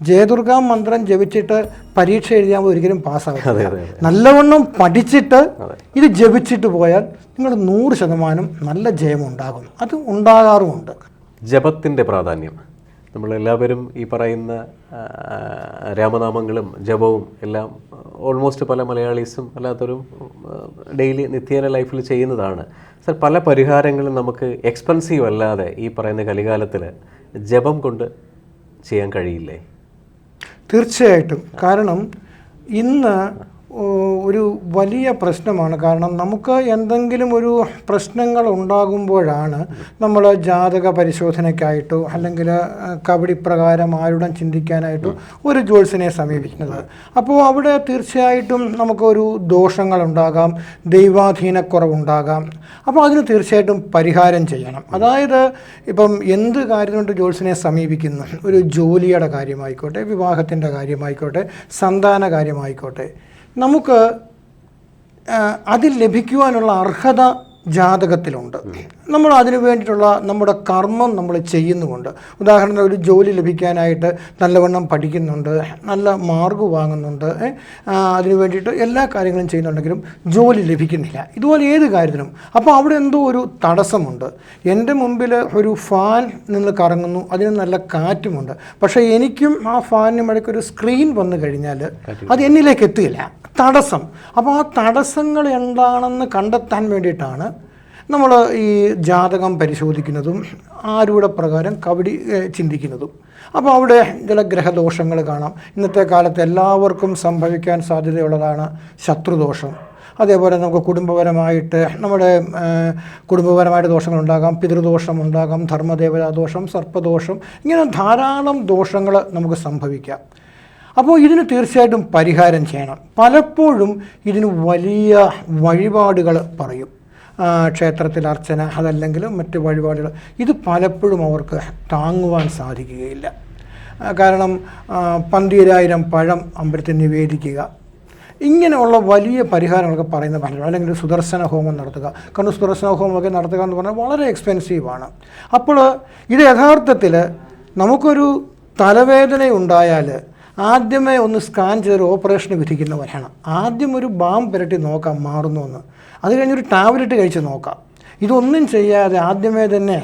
ജയദുർഗാ മന്ത്രം ജപിച്ചിട്ട് പരീക്ഷ എഴുതിയാൽ ഒരിക്കലും പാസ്സാകും. നല്ലവണ്ണം പഠിച്ചിട്ട് ഇത് ജപിച്ചിട്ട് പോയാൽ നിങ്ങൾ 100% നല്ല ജയമുണ്ടാകും. അത് ഉണ്ടാകാറുമുണ്ട്. ജപത്തിൻ്റെ പ്രാധാന്യം നമ്മളെല്ലാവരും ഈ പറയുന്ന രാമനാമങ്ങളും ജപവും എല്ലാം ഓൾമോസ്റ്റ് പല മലയാളീസും അല്ലാത്തവരും ഡെയിലി നിത്യേന ലൈഫിൽ ചെയ്യുന്നതാണ്. സർ, പല പരിഹാരങ്ങളും നമുക്ക് എക്സ്പെൻസീവ് അല്ലാതെ ഈ പറയുന്ന കലികാലത്തിൽ ജപം കൊണ്ട് ചെയ്യാൻ കഴിയില്ലേ? തീർച്ചയായിട്ടും. കാരണം ഇന്ന് ഒരു വലിയ പ്രശ്നമാണ്. കാരണം നമുക്ക് എന്തെങ്കിലും ഒരു പ്രശ്നങ്ങൾ ഉണ്ടാകുമ്പോഴാണ് നമ്മൾ ജാതക പരിശോധനയ്ക്കായിട്ടോ അല്ലെങ്കിൽ കബഡിപ്രകാരം ആരുടം ചിന്തിക്കാനായിട്ടോ ഒരു ജ്യോത്സ്യനെ സമീപിക്കുന്നത്. അപ്പോൾ അവിടെ തീർച്ചയായിട്ടും നമുക്കൊരു ദോഷങ്ങളുണ്ടാകാം, ദൈവാധീനക്കുറവുണ്ടാകാം. അപ്പോൾ അതിന് തീർച്ചയായിട്ടും പരിഹാരം ചെയ്യണം. അതായത് ഇപ്പം എന്ത് കാര്യം കൊണ്ട് ജ്യോത്സ്യനെ സമീപിക്കുന്നു, ഒരു ജോലിയുടെ കാര്യമായിക്കോട്ടെ, വിവാഹത്തിൻ്റെ കാര്യമായിക്കോട്ടെ, സന്താന കാര്യമായിക്കോട്ടെ, നമുക്ക് അതിൽ ലഭിക്കുവാനുള്ള അർഹത ജാതകത്തിലുണ്ട്. നമ്മൾ അതിനു വേണ്ടിയിട്ടുള്ള നമ്മുടെ കർമ്മം നമ്മൾ ചെയ്യുന്നുമുണ്ട്. ഉദാഹരണത്തിന് ഒരു ജോലി ലഭിക്കാനായിട്ട് നല്ലവണ്ണം പഠിക്കുന്നുണ്ട്, നല്ല മാർക്ക് വാങ്ങുന്നുണ്ട്, അതിനു വേണ്ടിയിട്ട് എല്ലാ കാര്യങ്ങളും ചെയ്യുന്നുണ്ടെങ്കിലും ജോലി ലഭിക്കുന്നില്ല. ഇതുപോലെ ഏത് കാര്യത്തിനും. അപ്പോൾ അവിടെ എന്തോ ഒരു തടസ്സമുണ്ട്. എൻ്റെ മുമ്പിൽ ഒരു ഫാൻ നിന്ന് കറങ്ങുന്നു, അതിന് നല്ല കാറ്റുമുണ്ട്, പക്ഷേ എനിക്കും ആ ഫാനിനും ഇടയ്ക്കൊരു സ്ക്രീൻ വന്നു കഴിഞ്ഞാൽ അത് എന്നിലേക്ക് എത്തുകയില്ല. തടസ്സം. അപ്പോൾ ആ തടസ്സങ്ങൾ എന്താണെന്ന് കണ്ടെത്താൻ വേണ്ടിയിട്ടാണ് നമ്മൾ ഈ ജാതകം പരിശോധിക്കുന്നതും ആരൂഢ പ്രകാരം കബഡി ചിന്തിക്കുന്നതും. അപ്പോൾ അവിടെ ചില ഗ്രഹദോഷങ്ങൾ കാണാം. ഇന്നത്തെ കാലത്ത് എല്ലാവർക്കും സംഭവിക്കാൻ സാധ്യതയുള്ളതാണ് ശത്രുദോഷം. അതേപോലെ നമുക്ക് കുടുംബപരമായിട്ട് കുടുംബപരമായിട്ട് ദോഷങ്ങളുണ്ടാകാം, പിതൃദോഷമുണ്ടാകാം, ധർമ്മദേവതാ ദോഷം, സർപ്പദോഷം, ഇങ്ങനെ ധാരാളം ദോഷങ്ങൾ നമുക്ക് സംഭവിക്കാം. അപ്പോൾ ഇതിന് തീർച്ചയായിട്ടും പരിഹാരം ചെയ്യണം. പലപ്പോഴും ഇതിന് വലിയ വഴിപാടുകൾ പറയും, ക്ഷേത്രത്തിൽ അർച്ചന, അതല്ലെങ്കിൽ മറ്റ് വഴിപാടുകൾ. ഇത് പലപ്പോഴും അവർക്ക് താങ്ങുവാൻ സാധിക്കുകയില്ല. കാരണം 12,000 പഴം അമ്പലത്തിൽ നിവേദിക്കുക, ഇങ്ങനെയുള്ള വലിയ പരിഹാരങ്ങളൊക്കെ പറയുന്ന പലരും. അല്ലെങ്കിൽ സുദർശന ഹോമം നടത്തുക. കാരണം സുദർശന ഹോമമൊക്കെ നടത്തുക എന്ന് പറഞ്ഞാൽ വളരെ എക്സ്പെൻസീവാണ്. അപ്പോൾ ഇത് യഥാർത്ഥത്തിൽ നമുക്കൊരു തലവേദന ഉണ്ടായാൽ ആദ്യമേ ഒന്ന് സ്കാൻ ചെയ്തൊരു ഓപ്പറേഷന് വിധിക്കുന്നവരാണ്. ആദ്യം ഒരു ബാം പുരട്ടി നോക്കാം മാറുന്നുവെന്ന്, അത് കഴിഞ്ഞൊരു ടാബ്ലറ്റ് കഴിച്ച് നോക്കാം. ഇതൊന്നും ചെയ്യാതെ ആദ്യമേ തന്നെ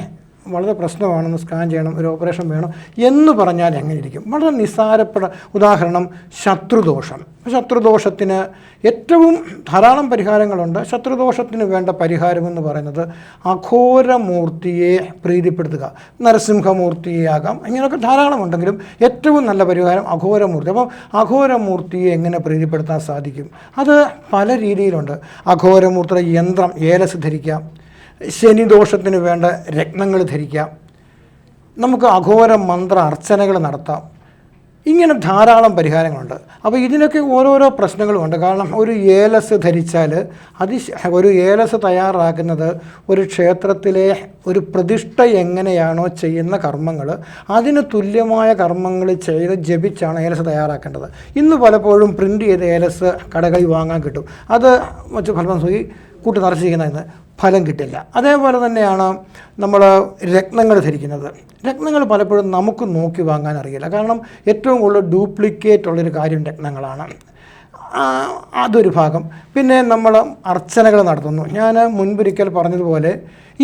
വളരെ പ്രശ്നമാണെന്ന് സ്കാൻ ചെയ്യണം, ഒരു ഓപ്പറേഷൻ വേണം എന്ന് പറഞ്ഞാൽ എങ്ങനെ ഇരിക്കും? വളരെ ഉദാഹരണം ശത്രുദോഷം. ശത്രുദോഷത്തിന് ഏറ്റവും ധാരാളം പരിഹാരങ്ങളുണ്ട്. ശത്രുദോഷത്തിന് വേണ്ട പരിഹാരമെന്ന് പറയുന്നത് അഘോരമൂർത്തിയെ പ്രീതിപ്പെടുത്തുക. നരസിംഹമൂർത്തിയാകാം, ഇങ്ങനെയൊക്കെ ധാരാളം ഉണ്ടെങ്കിലും ഏറ്റവും നല്ല പരിഹാരം അഘോരമൂർത്തി. അപ്പോൾ അഘോരമൂർത്തിയെ എങ്ങനെ പ്രീതിപ്പെടുത്താൻ സാധിക്കും? അത് പല രീതിയിലുണ്ട്. അഘോരമൂർത്തിയുടെ യന്ത്രം ഏലസ് ധരിക്കാം, ശനിദോഷത്തിന് വേണ്ട രത്നങ്ങൾ ധരിക്കാം, നമുക്ക് അഘോര മന്ത്ര അർച്ചനകൾ നടത്താം. ഇങ്ങനെ ധാരാളം പരിഹാരങ്ങളുണ്ട്. അപ്പോൾ ഇതിനൊക്കെ ഓരോരോ പ്രശ്നങ്ങളുമുണ്ട്. കാരണം ഒരു ഏലസ് ധരിച്ചാൽ ഒരു ഏലസ് തയ്യാറാക്കുന്നത് ഒരു ക്ഷേത്രത്തിലെ ഒരു പ്രതിഷ്ഠ എങ്ങനെയാണോ ചെയ്യുന്ന കർമ്മങ്ങൾ അതിന് തുല്യമായ കർമ്മങ്ങൾ ചെയ്ത് ജപിച്ചാണ് ഏലസ് തയ്യാറാക്കേണ്ടത്. ഇന്ന് പലപ്പോഴും പ്രിൻ്റ് ചെയ്ത ഏലസ് കടകളിൽ വാങ്ങാൻ കിട്ടും. അത് വെച്ച് ഫലം നോക്കി കൂട്ടി നിറച്ചിരിക്കുന്നതിന് ഫലം കിട്ടില്ല. അതേപോലെ തന്നെയാണ് നമ്മൾ രത്നങ്ങൾ ധരിക്കുന്നത്. രത്നങ്ങൾ പലപ്പോഴും നമുക്ക് നോക്കി വാങ്ങാൻ അറിയില്ല. കാരണം ഏറ്റവും കൂടുതൽ ഡ്യൂപ്ലിക്കേറ്റ് ഉള്ളൊരു കാര്യം രത്നങ്ങളാണ്. അതൊരു ഭാഗം. പിന്നെ നമ്മൾ അർച്ചനകൾ നടത്തുന്നു. ഞാൻ മുൻപൊരിക്കൽ പറഞ്ഞതുപോലെ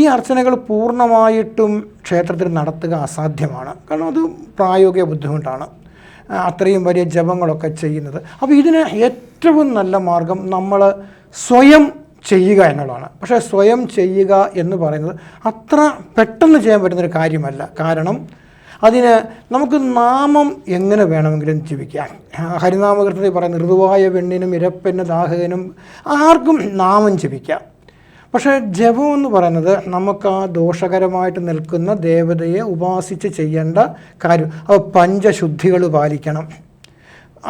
ഈ അർച്ചനകൾ പൂർണ്ണമായിട്ടും ക്ഷേത്രത്തിൽ നടത്തുക അസാധ്യമാണ്. കാരണം അത് പ്രായോഗിക ബുദ്ധിമുട്ടാണ്, അത്രയും വലിയ ജപങ്ങളൊക്കെ ചെയ്യുന്നത്. അപ്പോൾ ഇതിന് ഏറ്റവും നല്ല മാർഗം നമ്മൾ സ്വയം ചെയ്യുക എന്നുള്ളതാണ്. പക്ഷേ സ്വയം ചെയ്യുക എന്ന് പറയുന്നത് അത്ര പെട്ടെന്ന് ചെയ്യാൻ പറ്റുന്നൊരു കാര്യമല്ല. കാരണം അതിന് നമുക്ക് നാമം എങ്ങനെ വേണമെങ്കിലും ജപിക്കാം. ഹരിനാമകീർത്തനത്തിൽ പറയുന്ന ഋതുവായ പെണ്ണിനും ഇരപ്പെന്ന് ദാഹകനും ആർക്കും നാമം ജപിക്കാം. പക്ഷേ ജപം എന്ന് പറയുന്നത് നമുക്ക് ആ ദോഷകരമായിട്ട് നിൽക്കുന്ന ദേവതയെ ഉപാസിച്ച് ചെയ്യേണ്ട കാര്യം. അപ്പോൾ പഞ്ചശുദ്ധികൾ പാലിക്കണം.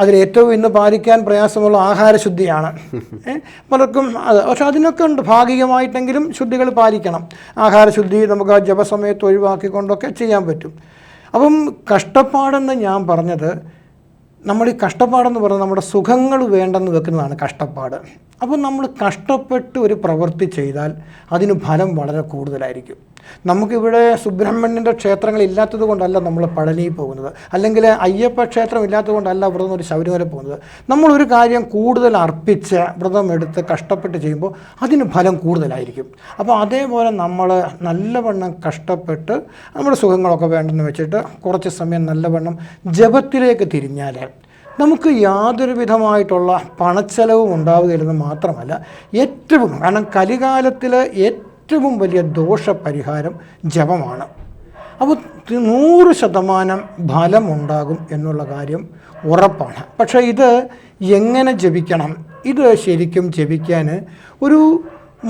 അതിലേറ്റവും ഇന്ന് പാലിക്കാൻ പ്രയാസമുള്ള ആഹാരശുദ്ധിയാണ്. പലർക്കും അത്, പക്ഷെ അതിനൊക്കെ ഉണ്ട് ഭാഗികമായിട്ടെങ്കിലും ശുദ്ധികൾ പാലിക്കണം. ആഹാരശുദ്ധി നമുക്ക് ആ ജപസമയത്ത് ഒഴിവാക്കിക്കൊണ്ടൊക്കെ ചെയ്യാൻ പറ്റും. അപ്പം കഷ്ടപ്പാടെന്ന് ഞാൻ പറഞ്ഞത്, നമ്മൾ ഈ കഷ്ടപ്പാടെന്ന് പറഞ്ഞാൽ നമ്മുടെ സുഖങ്ങൾ വേണ്ടെന്ന് വെക്കുന്നതാണ് കഷ്ടപ്പാട്. അപ്പോൾ നമ്മൾ കഷ്ടപ്പെട്ട് ഒരു പ്രവൃത്തി ചെയ്താൽ അതിന് ഫലം വളരെ കൂടുതലായിരിക്കും. നമുക്കിവിടെ സുബ്രഹ്മണ്യൻ്റെ ക്ഷേത്രങ്ങൾ ഇല്ലാത്തത് കൊണ്ടല്ല നമ്മൾ പഴനിയിൽ പോകുന്നത്, അല്ലെങ്കിൽ അയ്യപ്പ ക്ഷേത്രം ഇല്ലാത്തത് കൊണ്ടല്ല ഇവിടെ നിന്നൊരു ശബരിമല പോകുന്നത്. നമ്മളൊരു കാര്യം കൂടുതൽ അർപ്പിച്ച് വ്രതം എടുത്ത് കഷ്ടപ്പെട്ട് ചെയ്യുമ്പോൾ അതിന് ഫലം കൂടുതലായിരിക്കും. അപ്പോൾ അതേപോലെ നമ്മൾ നല്ലവണ്ണം കഷ്ടപ്പെട്ട് നമ്മുടെ സുഖങ്ങളൊക്കെ വേണ്ടെന്ന് വെച്ചിട്ട് കുറച്ച് സമയം നല്ലവണ്ണം ജപത്തിലേക്ക് തിരിഞ്ഞാൽ നമുക്ക് യാതൊരു വിധമായിട്ടുള്ള പണച്ചെലവും ഉണ്ടാവുകയില്ലെന്ന് മാത്രമല്ല, കാരണം കലികാലത്തിൽ ഏറ്റവും വലിയ ദോഷപരിഹാരം ജപമാണ്. അപ്പോൾ 100% ഫലമുണ്ടാകും എന്നുള്ള കാര്യം ഉറപ്പാണ്. പക്ഷേ ഇത് എങ്ങനെ ജപിക്കണം? ഇത് ശരിക്കും ജപിക്കാൻ ഒരു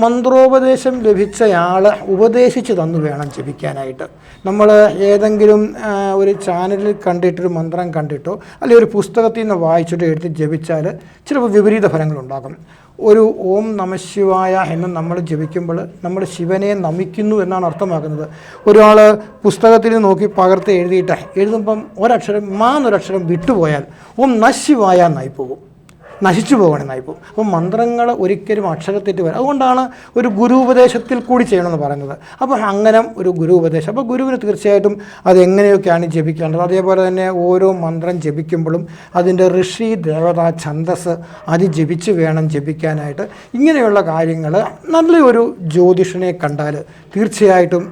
മന്ത്രോപദേശം ലഭിച്ചയാൾ ഉപദേശിച്ച് തന്നു വേണം ജപിക്കാനായിട്ട്. നമ്മൾ ഏതെങ്കിലും ഒരു ചാനലിൽ കണ്ടിട്ടൊരു മന്ത്രം കണ്ടിട്ടോ അല്ലെങ്കിൽ ഒരു പുസ്തകത്തിൽ നിന്ന് വായിച്ചിട്ടോ എടുത്ത് ജപിച്ചാൽ ചിലപ്പോൾ വിപരീത ഫലങ്ങളുണ്ടാകും. ഒരു ഓം നമഃശിവായ എന്ന് നമ്മൾ ജപിക്കുമ്പോൾ നമ്മൾ ശിവനെ നമിക്കുന്നു എന്നാണ് അർത്ഥമാക്കുന്നത്. ഒരാൾ പുസ്തകത്തിൽ നോക്കി പകർത്ത് എഴുതുമ്പം ഒരക്ഷരം എന്നൊരക്ഷരം വിട്ടുപോയാൽ ഓം നശിവായ എന്നായി പോകും, നശിച്ചു പോകണമെന്നായി പോകും. അപ്പോൾ മന്ത്രങ്ങൾ ഒരിക്കലും അക്ഷരത്തെറ്റ് വരും. അതുകൊണ്ടാണ് ഒരു ഗുരുപദേശത്തിൽ കൂടി ചെയ്യണമെന്ന് പറയുന്നത്. അപ്പോൾ അങ്ങനെ ഒരു ഗുരുപദേശം, അപ്പോൾ ഗുരുവിന് തീർച്ചയായിട്ടും അതെങ്ങനെയൊക്കെയാണ് ജപിക്കേണ്ടത്. അതേപോലെ തന്നെ ഓരോ മന്ത്രം ജപിക്കുമ്പോഴും അതിൻ്റെ ഋഷി ദേവതാ ഛന്ദസ് അത് ജപിച്ച് വേണം ജപിക്കാനായിട്ട്. ഇങ്ങനെയുള്ള കാര്യങ്ങൾ നല്ലൊരു ജ്യോതിഷനെ കണ്ടാൽ തീർച്ചയായിട്ടും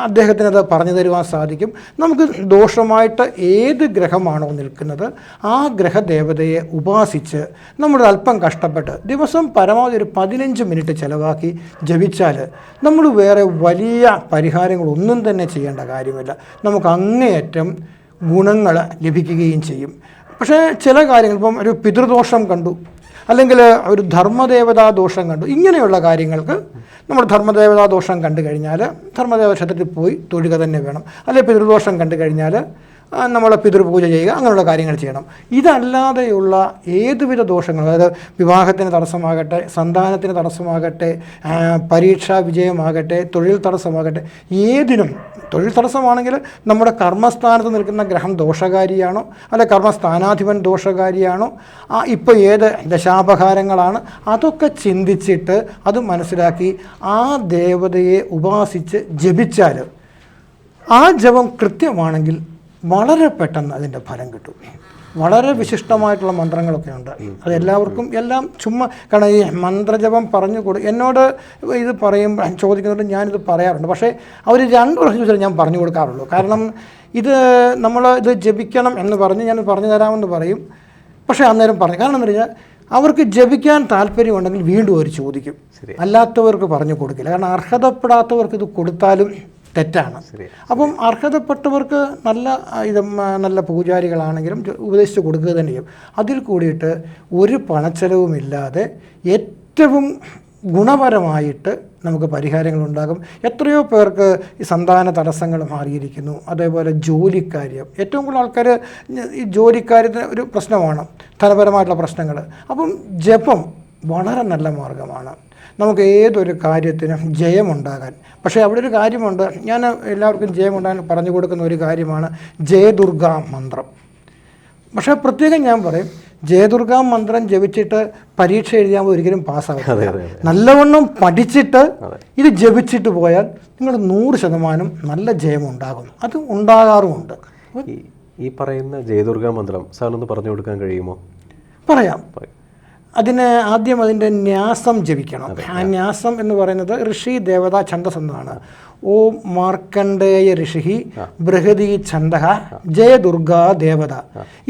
അദ്ദേഹത്തിനത് പറഞ്ഞു തരുവാൻ സാധിക്കും. നമുക്ക് ദോഷമായിട്ട് ഏത് ഗ്രഹമാണോ നിൽക്കുന്നത് ആ ഗ്രഹദേവതയെ ഉപാസിച്ച് നമ്മൾ അല്പം കഷ്ടപ്പെട്ട് ദിവസം പരമാവധി ഒരു 15 മിനിറ്റ് ചിലവാക്കി ജപിച്ചാൽ നമ്മൾ വേറെ വലിയ പരിഹാരങ്ങളൊന്നും തന്നെ ചെയ്യേണ്ട കാര്യമില്ല. നമുക്ക് അങ്ങേയറ്റം ഗുണങ്ങൾ ലഭിക്കുകയും ചെയ്യും. പക്ഷേ ചില കാര്യങ്ങൾ, ഇപ്പം ഒരു പിതൃദോഷം കണ്ടു, അല്ലെങ്കിൽ ഒരു ധർമ്മദേവതാ ദോഷം കണ്ടു, ഇങ്ങനെയുള്ള കാര്യങ്ങൾക്ക് നമ്മൾ ധർമ്മദേവതാ ദോഷം കണ്ടു കഴിഞ്ഞാൽ ധർമ്മദേവ ക്ഷേത്രത്തിൽ പോയി തൊഴുക തന്നെ വേണം. അല്ലെങ്കിൽ പിതൃദോഷം കണ്ടു കഴിഞ്ഞാൽ നമ്മൾ പിതൃപൂജ ചെയ്യുക, അങ്ങനെയുള്ള കാര്യങ്ങൾ ചെയ്യണം. ഇതല്ലാതെയുള്ള ഏതുവിധ ദോഷങ്ങൾ, അതായത് വിവാഹത്തിന് തടസ്സമാകട്ടെ, സന്താനത്തിന് തടസ്സമാകട്ടെ, പരീക്ഷാ വിജയമാകട്ടെ, തൊഴിൽ തടസ്സമാകട്ടെ, ഏതിനും തൊഴിൽ തടസ്സമാണെങ്കിൽ നമ്മുടെ കർമ്മസ്ഥാനത്ത് നിൽക്കുന്ന ഗ്രഹം ദോഷകാരിയാണോ അല്ലെ കർമ്മസ്ഥാനാധിപൻ ദോഷകാരിയാണോ, ഇപ്പോൾ ഏത് ദശാപഹാരങ്ങളാണ്, അതൊക്കെ ചിന്തിച്ചിട്ട് അത് മനസ്സിലാക്കി ആ ദേവതയെ ഉപാസിച്ച് ജപിച്ചാൽ ആ ജപം കൃത്യമാണെങ്കിൽ വളരെ പെട്ടെന്ന് അതിൻ്റെ ഫലം കിട്ടും. വളരെ വിശിഷ്ടമായിട്ടുള്ള മന്ത്രങ്ങളൊക്കെ ഉണ്ട്. അത് എല്ലാവർക്കും എല്ലാം ചുമ്മാ, കാരണം ഈ മന്ത്രജപം പറഞ്ഞു എന്നോട് ഇത് പറയുമ്പോൾ ചോദിക്കുന്നുണ്ട്, ഞാനിത് പറയാറുണ്ട്. പക്ഷേ അവർ 2 പ്രാവശ്യം ചോദിച്ചാൽ ഞാൻ പറഞ്ഞു കൊടുക്കാറുള്ളൂ. കാരണം ഇത് ഇത് ജപിക്കണം എന്ന് പറഞ്ഞ് ഞാൻ പറഞ്ഞു തരാമെന്ന് പറയും. പക്ഷേ അന്നേരം പറഞ്ഞു, കാരണം എന്ന് പറഞ്ഞാൽ അവർക്ക് ജപിക്കാൻ താല്പര്യമുണ്ടെങ്കിൽ വീണ്ടും അവർ ചോദിക്കും, അല്ലാത്തവർക്ക് പറഞ്ഞു കൊടുക്കില്ല. കാരണം അർഹതപ്പെടാത്തവർക്ക് ഇത് കൊടുത്താലും തെറ്റാണ്. അപ്പം അർഹതപ്പെട്ടവർക്ക് നല്ല പൂജാരികളാണെങ്കിലും ഉപദേശിച്ച് കൊടുക്കുക തന്നെ ചെയ്യും. അതിൽ കൂടിയിട്ട് ഒരു പണച്ചെലവുമില്ലാതെ ഏറ്റവും ഗുണപരമായിട്ട് നമുക്ക് പരിഹാരങ്ങളുണ്ടാകും. എത്രയോ പേർക്ക് ഈ സന്താന തടസ്സങ്ങൾ മാറിയിരിക്കുന്നു. അതേപോലെ ജോലിക്കാര്യം, ഏറ്റവും കൂടുതൽ ആൾക്കാർ ഈ ജോലിക്കാര്യത്തിന് ഒരു പ്രശ്നമാണ് ധനപരമായിട്ടുള്ള പ്രശ്നങ്ങൾ. അപ്പം ജപം വളരെ നല്ല മാർഗമാണ് നമുക്ക് ഏതൊരു കാര്യത്തിനും ജയമുണ്ടാകാൻ. പക്ഷേ അവിടെ ഒരു കാര്യമുണ്ട്, ഞാൻ എല്ലാവർക്കും ജയമുണ്ടാകാൻ പറഞ്ഞു കൊടുക്കുന്ന ഒരു കാര്യമാണ് ജയദുർഗാ മന്ത്രം. പക്ഷേ പ്രത്യേകം ഞാൻ പറയും, ജയദുർഗാ മന്ത്രം ജപിച്ചിട്ട് പരീക്ഷ എഴുതിയാൽ ഒരിക്കലും പാസ്സാവില്ല. നല്ലവണ്ണം പഠിച്ചിട്ട് ഇത് ജപിച്ചിട്ട് പോയാൽ നിങ്ങൾ 100% നല്ല ജയമുണ്ടാകും. അത് ഉണ്ടാകാറുമുണ്ട്. ഈ പറയുന്ന ജയദുർഗാ മന്ത്രം സാറിനൊന്ന് പറഞ്ഞു കൊടുക്കാൻ കഴിയുമോ? പറയാം. ആദ്യം അതിൻ്റെ ന്യാസം ജപിക്കണം. ആ ന്യാസം എന്ന് പറയുന്നത് ഋഷി ദേവതാ ഛന്ദസ് എന്നാണ്. ഓം മാർക്കണ്ഡേയ ഋഷി ബൃഹദീ ഛന്ദഃ ജയ ദുർഗാ ദേവത.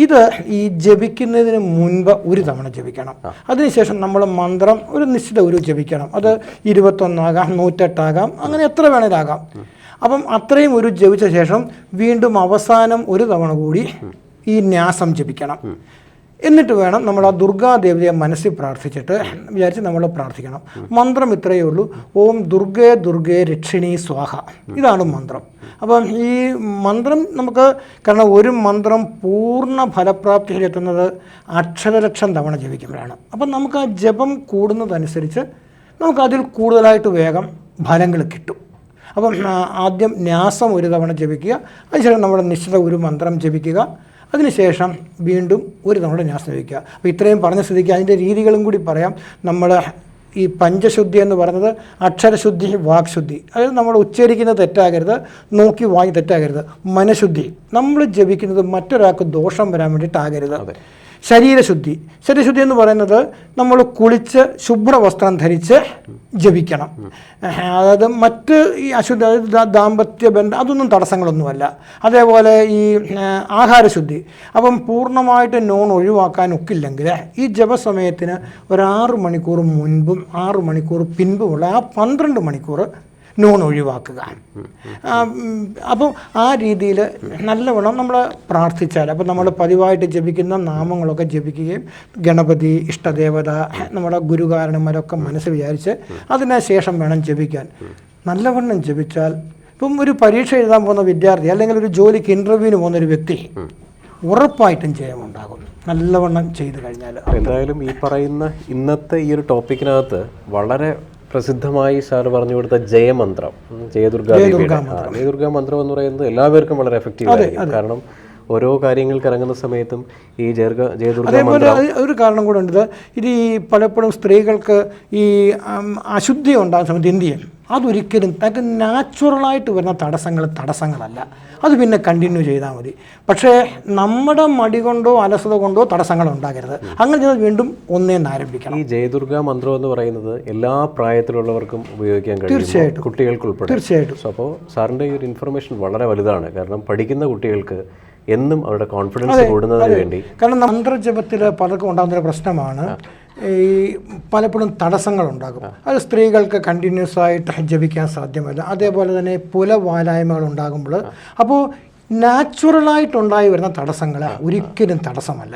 ഇത് ഈ ജപിക്കുന്നതിന് മുൻപ് ഒരു തവണ ജപിക്കണം. അതിനുശേഷം നമ്മൾ മന്ത്രം ഒരു നിശ്ചിത ഒരു ജപിക്കണം. അത് 21 ആകാം, 108 ആകാം, അങ്ങനെ എത്ര വേണേലാകാം. അപ്പം അത്രയും ഒരു ജപിച്ച ശേഷം വീണ്ടും അവസാനം ഒരു തവണ കൂടി ഈ ന്യാസം ജപിക്കണം. എന്നിട്ട് വേണം നമ്മൾ ആ ദുർഗാദേവിയെ മനസ്സിൽ പ്രാർത്ഥിച്ചിട്ട് വിചാരിച്ച് നമ്മൾ പ്രാർത്ഥിക്കണം. മന്ത്രം ഇത്രയേ ഉള്ളൂ, ഓം ദുർഗേ ദുർഗേ രക്ഷിണി സ്വാഹ. ഇതാണ് മന്ത്രം. അപ്പം ഈ മന്ത്രം നമുക്ക്, കാരണം ഒരു മന്ത്രം പൂർണ്ണ ഫലപ്രാപ്തിയിലെത്തുന്നത് അക്ഷരലക്ഷം തവണ ജപിക്കുമ്പോഴാണ്. അപ്പം നമുക്ക് ആ ജപം കൂടുന്നതനുസരിച്ച് നമുക്കതിൽ കൂടുതലായിട്ട് വേഗം ഫലങ്ങൾ കിട്ടും. അപ്പം ആദ്യം ന്യാസം ഒരു തവണ ജപിക്കുക, അതിനുശേഷം നമ്മുടെ നിശ്ചിത ഒരു മന്ത്രം ജപിക്കുക, അതിനുശേഷം വീണ്ടും ഒരു തവണ ന്യാസം വയ്ക്കുക. അപ്പോൾ ഇത്രയും പറഞ്ഞ സ്ഥിതിക്ക് അതിൻ്റെ രീതികളും കൂടി പറയാം. നമ്മൾ ഈ പഞ്ചശുദ്ധി എന്ന് പറയുന്നത് അക്ഷരശുദ്ധി, വാക്ശുദ്ധി, അതായത് നമ്മൾ ഉച്ചരിക്കുന്നത് തെറ്റാകരുത്, നോക്കി വായി തെറ്റാകരുത്. മനഃശുദ്ധി, നമ്മൾ ജപിക്കുന്നത് മറ്റൊരാൾക്ക് ദോഷം വരാൻ വേണ്ടിയിട്ടാകരുത്. ശരീരശുദ്ധി എന്ന് പറയുന്നത് നമ്മൾ കുളിച്ച് ശുഭ്രവസ്ത്രം ധരിച്ച് ജപിക്കണം. അതായത് മറ്റ് ഈ അശുദ്ധി, അതായത് ദാമ്പത്യ ബന്ധം, അതൊന്നും തടസ്സങ്ങളൊന്നുമല്ല. അതേപോലെ ഈ ആഹാരശുദ്ധി, അപ്പം പൂർണ്ണമായിട്ട് നോൺ ഒഴിവാക്കാൻ ഒക്കില്ലെങ്കിൽ ഈ ജപസമയത്തിന് ഒരു 6 മണിക്കൂർ മുൻപും 6 മണിക്കൂർ പിൻപുമുള്ള ആ 12 മണിക്കൂർ നോൺ ഒഴിവാക്കുക. അപ്പോൾ ആ രീതിയിൽ നല്ലവണ്ണം നമ്മൾ പ്രാർത്ഥിച്ചാൽ, അപ്പോൾ നമ്മൾ പതിവായിട്ട് ജപിക്കുന്ന നാമങ്ങളൊക്കെ ജപിക്കുകയും ഗണപതി, ഇഷ്ടദേവത, നമ്മുടെ ഗുരുകാരണന്മാരൊക്കെ മനസ്സ് വിചാരിച്ച് അതിന് ശേഷം വേണം ജപിക്കാൻ. നല്ലവണ്ണം ജപിച്ചാൽ, ഇപ്പം ഒരു പരീക്ഷ എഴുതാൻ പോകുന്ന വിദ്യാർത്ഥി അല്ലെങ്കിൽ ഒരു ജോലിക്ക് ഇൻ്റർവ്യൂവിന് പോകുന്നൊരു വ്യക്തി ഉറപ്പായിട്ടും ജയമുണ്ടാകും നല്ലവണ്ണം ചെയ്തു കഴിഞ്ഞാൽ. എന്തായാലും ഈ പറയുന്ന ഇന്നത്തെ ഈ ഒരു ടോപ്പിക്കിനകത്ത് വളരെ പ്രസിദ്ധമായി സാറ് പറഞ്ഞു കൊടുത്ത ജയമന്ത്രം, ജയദുർഗാ മന്ത്രം എന്ന് പറയുന്നത് എല്ലാവർക്കും വളരെ എഫക്റ്റീവ് ആയിരിക്കും. കാരണം ഓരോ കാര്യങ്ങൾക്ക് ഇറങ്ങുന്ന സമയത്തും ഈ ജയദുർഗാ അതേപോലെ ഒരു കാരണം കൂടെ ഉണ്ട്. ഇത് ഈ പലപ്പോഴും സ്ത്രീകൾക്ക് ഈ അശുദ്ധി ഉണ്ടാകുന്ന സമയത്ത് എന്ത് ചെയ്യും, അതൊരിക്കലും തനിക്ക് നാച്ചുറലായിട്ട് വരുന്ന തടസ്സങ്ങളല്ല, അത് പിന്നെ കണ്ടിന്യൂ ചെയ്താൽ മതി. പക്ഷേ നമ്മുടെ മടി കൊണ്ടോ അലസത കൊണ്ടോ തടസ്സങ്ങൾ ഉണ്ടാകരുത്. അങ്ങനെ ചെയ്താൽ വീണ്ടും ഒന്നേന്ന് ആരംഭിക്കണം. ഈ ജയദുർഗാ മന്ത്രം എന്ന് പറയുന്നത് എല്ലാ പ്രായത്തിലുള്ളവർക്കും ഉപയോഗിക്കാൻ കഴിയും, തീർച്ചയായിട്ടും കുട്ടികൾക്കുൾപ്പെടെ. തീർച്ചയായിട്ടും. അപ്പോൾ സാറിൻ്റെ ഈ ഒരു ഇൻഫർമേഷൻ വളരെ വലുതാണ്. കാരണം പഠിക്കുന്ന കുട്ടികൾക്ക് എന്നും അവരുടെ കോൺഫിഡൻസ് കൂടുന്നതിന് വേണ്ടി. കാരണം മന്ത്രജപത്തിൽ പലർക്കും ഉണ്ടാകുന്നൊരു പ്രശ്നമാണ്, ഈ പലപ്പോഴും തടസ്സങ്ങളുണ്ടാകും. അത് സ്ത്രീകൾക്ക് കണ്ടിന്യൂസ് ആയിട്ട് ജപിക്കാൻ സാധ്യമല്ല. അതേപോലെ തന്നെ പുലവാലായ്മകൾ ഉണ്ടാകുമ്പോൾ, അപ്പോൾ നാച്ചുറലായിട്ടുണ്ടായി വരുന്ന തടസ്സങ്ങൾ ഒരിക്കലും തടസ്സമല്ല.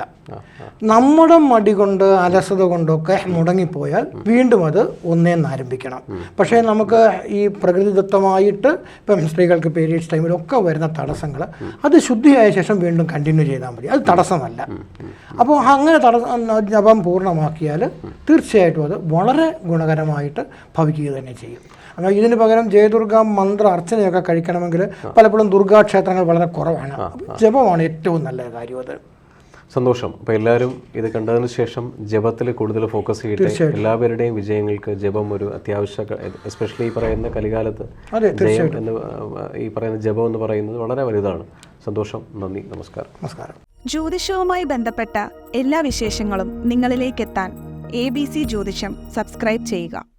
നമ്മുടെ മടി കൊണ്ട് അലസത കൊണ്ടൊക്കെ മുടങ്ങിപ്പോയാൽ വീണ്ടും അത് ഒന്നേന്ന് ആരംഭിക്കണം. പക്ഷേ നമുക്ക് ഈ പ്രകൃതിദത്തമായിട്ട് ഇപ്പം സ്ത്രീകൾക്ക് പീരീഡ്സ് ടൈമിലൊക്കെ വരുന്ന തടസ്സങ്ങൾ അത് ശുദ്ധിയായ ശേഷം വീണ്ടും കണ്ടിന്യൂ ചെയ്താൽ മതി, അത് തടസ്സമല്ല. അപ്പോൾ അങ്ങനെ ജപം പൂർണ്ണമാക്കിയാൽ തീർച്ചയായിട്ടും അത് വളരെ ഗുണകരമായിട്ട് ഭവിക്കുക തന്നെ ചെയ്യും. അങ്ങനെ ഇതിന് പകരം ജയദുർഗാ മന്ത്ര അർച്ചനയൊക്കെ കഴിക്കണമെങ്കിൽ പലപ്പോഴും ദുർഗാക്ഷേത്രങ്ങൾ വളരെ കുറവാണ്. ജപമാണ് ഏറ്റവും നല്ല കാര്യം. അത് സന്തോഷം. അപ്പോൾ എല്ലാവരും ഇത് കണ്ടതിന് ശേഷം ജപത്തിൽ കൂടുതൽ ഫോക്കസ് ചെയ്തിട്ട് എല്ലാവരുടെയും വിജയങ്ങൾക്ക് ജപം ഒരു അത്യാവശ്യ, എസ്പെഷ്യലി ഈ പറയുന്ന കലികാലത്ത് ജയം എന്ന് ഈ പറയുന്ന ജപം എന്ന് പറയുന്നത് വളരെ വലുതാണ്. സന്തോഷം. നന്ദി. നമസ്കാരം. ജ്യോതിഷവുമായി ബന്ധപ്പെട്ട എല്ലാ വിശേഷങ്ങളും നിങ്ങളിലേക്കെത്താൻ ABC ജ്യോതിഷം സബ്സ്ക്രൈബ് ചെയ്യുക.